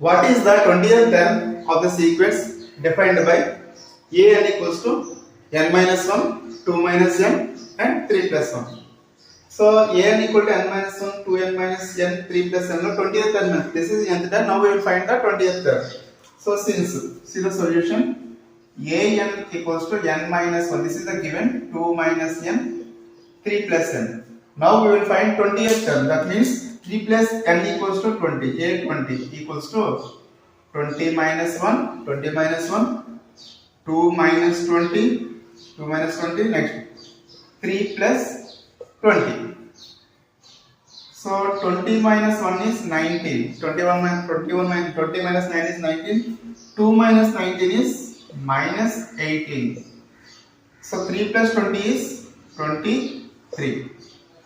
What is the 20th term of the sequence defined by a n equals to n minus 1, 2 minus n and 3 plus 1. So a n equal to n minus 1, 2n minus n, 3 plus n. 20th term. This is nth term. Now we will find the 20th term. So since, see the solution, a n equals to n minus 1. This is the given, 2 minus n, 3 plus n. Now we will find 20th term. That means 3 plus n equals to 20. A 20 equals to 20 minus 1, 20 minus 1, 2 minus 20, 2 minus 20, next 3 plus 20. So 20 minus 1 is 19. 20 minus 9 is 19. 2 minus 19 is minus 18. So 3 plus 20 is 23.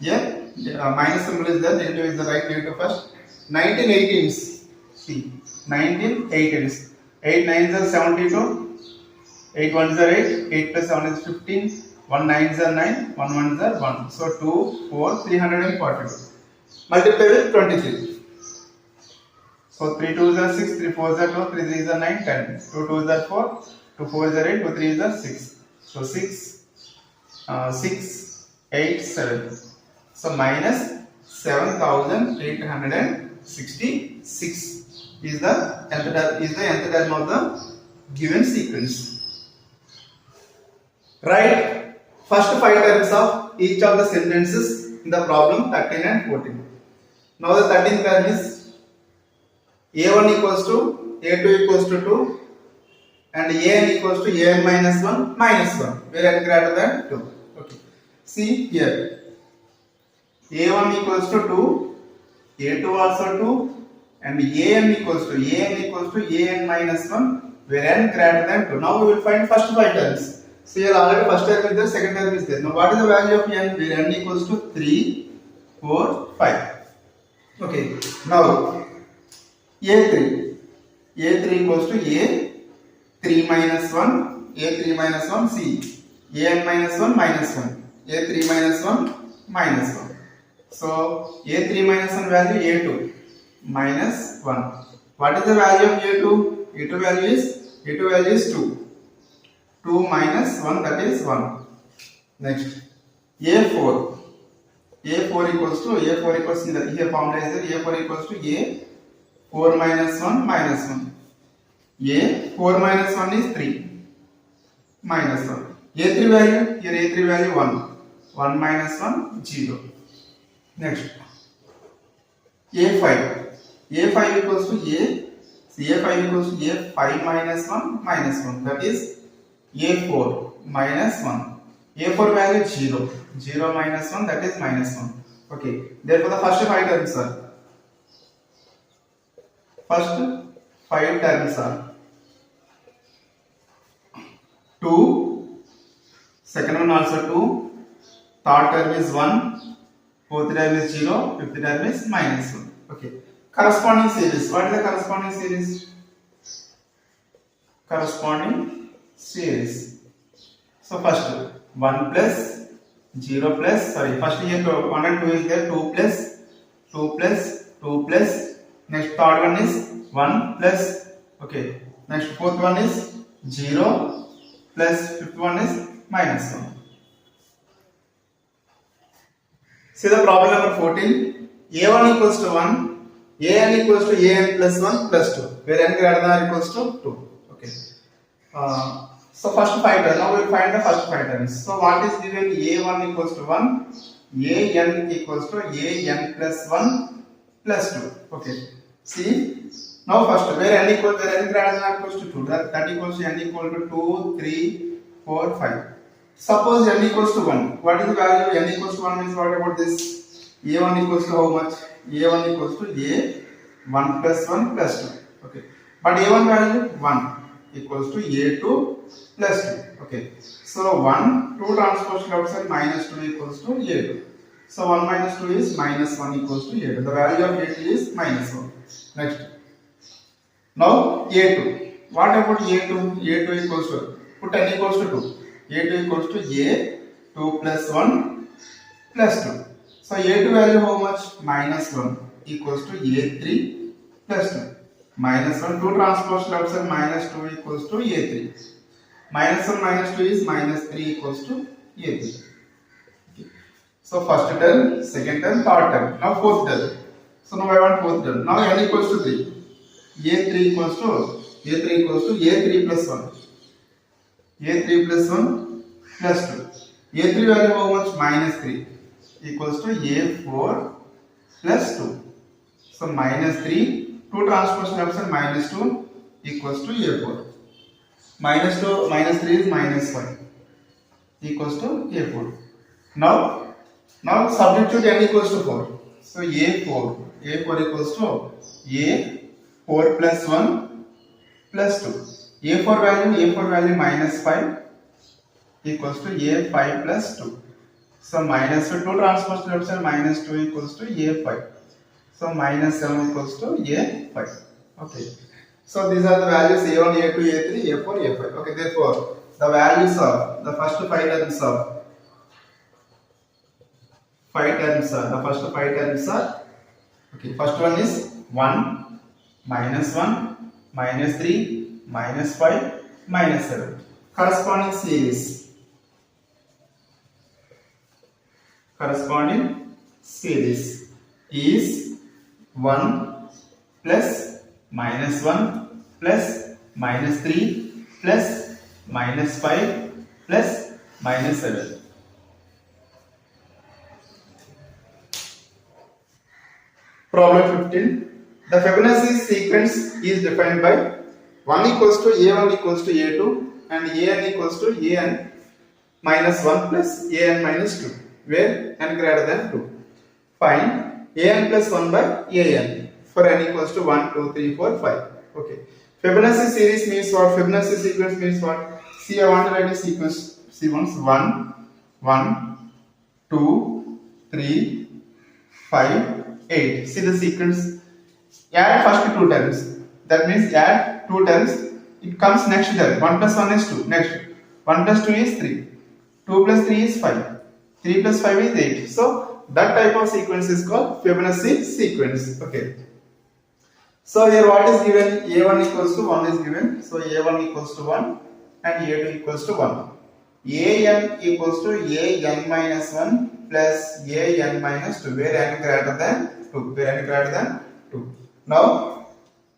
Yeah, minus symbol is there. Negative is the right negative first. 19 18s. See, 19 18s. 8 9s are 72. 8 1s are 8. 8 plus 7 is 15. 1 9s are 9. 1 1s are 1. So 2 4 342. Multiply with 23. So 3 2s are 6. 3 4s are 2. 3 3s are 9. 10. 2 2s are 4. 2 4s are 8. 2 3s are 6. So 6 8 7. So minus 7866 is the nth term of the given sequence. Write first 5 terms of each of the sentences in the problem 13 and 14. Now the 13th term is a1 equals to a2 equals to 2 and an equals to an minus 1 minus 1 where n greater than 2. Okay. See here. a1 equals to 2, a2 also 2 and an equals to an minus 1 where n greater than 2. Now we will find first 5 terms. See here already first term is there, second term is there. Now what is the value of n? Where n equals to 3, 4, 5. Okay. Now a3 equals to a3 minus 1, a3 minus 1, see an minus 1 minus 1, a3 minus 1 minus 1. So a3 minus 1 value a2 minus 1. What is the value of a2? a2 value is 2. 2 minus 1, that is 1. Next a4 equals to here formula is there. a4 equals to a4 minus 1 minus 1. a4 minus 1 is 3 minus 1. a3 value, here a3 value 1. 1 minus 1 0. Next a5 equals to a5 equals to a5 minus 1 minus 1, that is a4 minus 1. a4 value 0 minus 1, that is minus 1. Okay, therefore the first 5 terms are 2, second one also 2, third term is 1, fourth term is 0, fifth term is minus 1. Okay. Corresponding series. What is the corresponding series? Corresponding series. So first 1 plus 0 plus, first here 1 and 2 is there, 2 plus 2 plus 2 plus, next third one is 1 plus, okay, next fourth one is 0 plus, fifth one is minus 1. See the problem number 14. a1 equals to 1, an equals to an plus 1 plus 2 where n greater than or equals to 2. Okay. So first 5 terms. Now we will find the first 5 terms. So what is given? a1 equals to 1, an equals to an plus 1 plus 2. Okay. See. Now first where n greater than or equals to 2. That equals to n equal to 2, 3, 4, 5. Suppose n equals to 1. What is the value of n equals to 1 means? What about this? a1 equals to how much? a1 equals to a1 plus 1 plus 2. Okay. But a1 value 1 equals to a2 plus 2. Okay. So 1, 2 transpose outside, minus 2 equals to a2. So 1 minus 2 is minus 1 equals to a2. The value of a2 is minus 1. Next. Now a2. What about a2? a2 equals to, put n equals to 2. a2 equals to a2 plus 1 plus 2. So a2 value how much? Minus 1 equals to a3 plus 2. minus 1, 2 transpose left side, minus 2 equals to A3. Minus 1 minus 2 is minus 3 equals to A3. Okay. So first term, second term, third term. Now fourth term. So now I want fourth term. Now n equals to 3. A3 equals to A3 plus 1. A3 plus 1 plus 2. A3 value how much? Minus 3 equals to A4 plus 2. So minus 3, 2 transpose left side, minus 2 equals to A4. Minus 2 minus 3 is minus 5 equals to A4. Now substitute n equals to 4. So A4 equals to A4 plus 1 plus 2. A4 value minus 5 equals to A5 plus 2. So minus 2 transpose left side, minus 2 equals to A5. So minus 7 equals to A5. Okay. So these are the values A1, A2, A3, A4, A5. Okay. Therefore, the values of the first 5 terms are okay. First one is 1, minus 1, minus 3, minus 5, minus 7. Corresponding series is 1 plus minus 1 plus minus 3 plus minus 5 plus minus 7. Problem 15. The Fibonacci sequence is defined by 1 equals to A1 equals to A2 and An equals to An minus 1 plus An minus 2, where n greater than 2. Find An plus 1 by An for n equals to 1, 2, 3, 4, 5. Okay. Fibonacci series means what? Fibonacci sequence means what? See, I want to write a sequence. See once 1, 1, 2, 3, 5, 8. See the sequence. Add first two terms. That means add two terms. It comes next term. 1 plus 1 is 2. Next. 1 plus 2 is 3. 2 plus 3 is 5. 3 plus 5 is 8. So that type of sequence is called Fibonacci sequence. Okay. So here what is given? A1 equals to 1 is given. So A1 equals to 1 and A2 equals to 1. An equals to An minus 1 plus An minus 2, where n greater than 2. Where n greater than 2. Now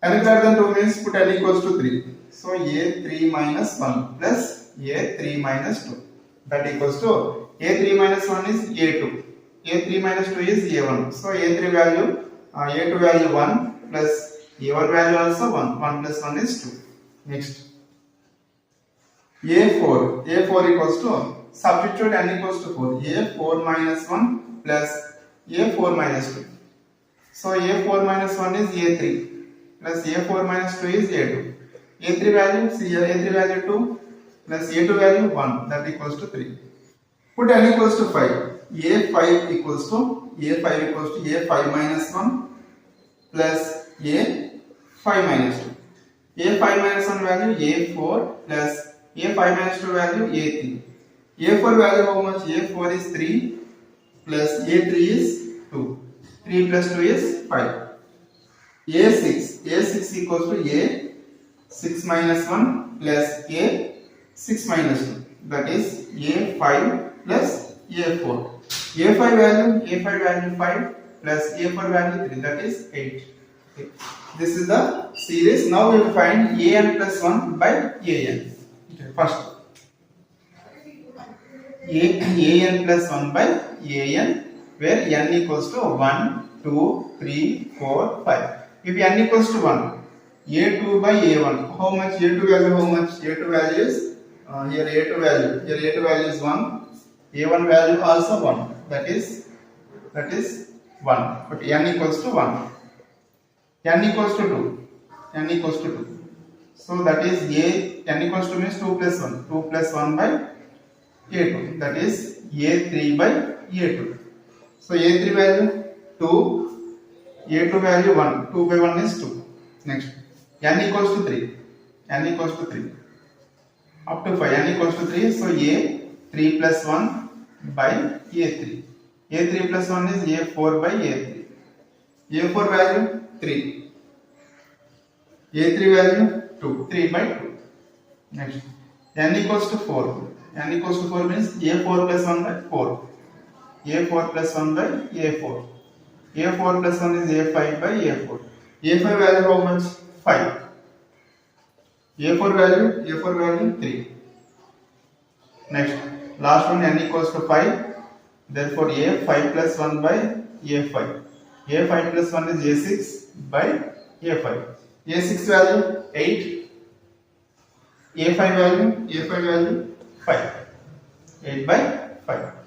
n greater than 2 means put n equals to 3. So A3 minus 1 plus A3 minus 2. That equals to A3 minus 1 is A2. A3 minus 2 is A1. So A3 value, A2 value 1 plus A1 value also 1. 1 plus 1 is 2. Next. A4 equals to, substitute n equals to 4. A4 minus 1 plus A4 minus 2. So A4 minus 1 is A3 plus A4 minus 2 is A2. A3 value, see here A3 value 2 plus A2 value 1, that equals to 3. Put n equals to 5. A5 equals to A5 minus 1 plus A5 minus 2. A5 minus 1 value A4 plus A5 minus 2 value A3. A4 value how much? A4 is 3 plus A3 is 2. 3 plus 2 is 5. A6 equals to A6 minus 1 plus A6 minus 2. That is A5 plus A4. A5 value 5 plus A4 value 3. That is 8. Okay. This is the series. Now we will find An plus 1 by An. Okay. First, An plus 1 by An, where n equals to 1, 2, 3, 4, 5. If n equals to 1, A2 by A1, how much? A2 value how much? A2 value is here A2 value is 1. A1 value also 1. That is 1. But n equals to 1. N equals to 2. N equals to 2. So that is n equals to means 2 plus 1. 2 plus 1 by A2. That is A3 by A2. So A3 value 2. A2 value 1. 2 by 1 is 2. Next. N equals to 3. N equals to 3. Up to 5. N equals to 3. So A3 plus 1 by A3. A3 plus 1 is A4 by A3. A4 value 3. A3 value 2, 3 by 2. Next, n equals to 4. N equals to 4 means A4 plus 1 by 4. A4 plus 1 by A4. A4 plus 1 is A5 by A4. A5 value how much? 5. A4 value 3. Next, last one n equals to 5. Therefore, A5 plus 1 by A5. A5 plus 1 is A6 by A5. A6 value 8. A5 value 5. 8 by 5.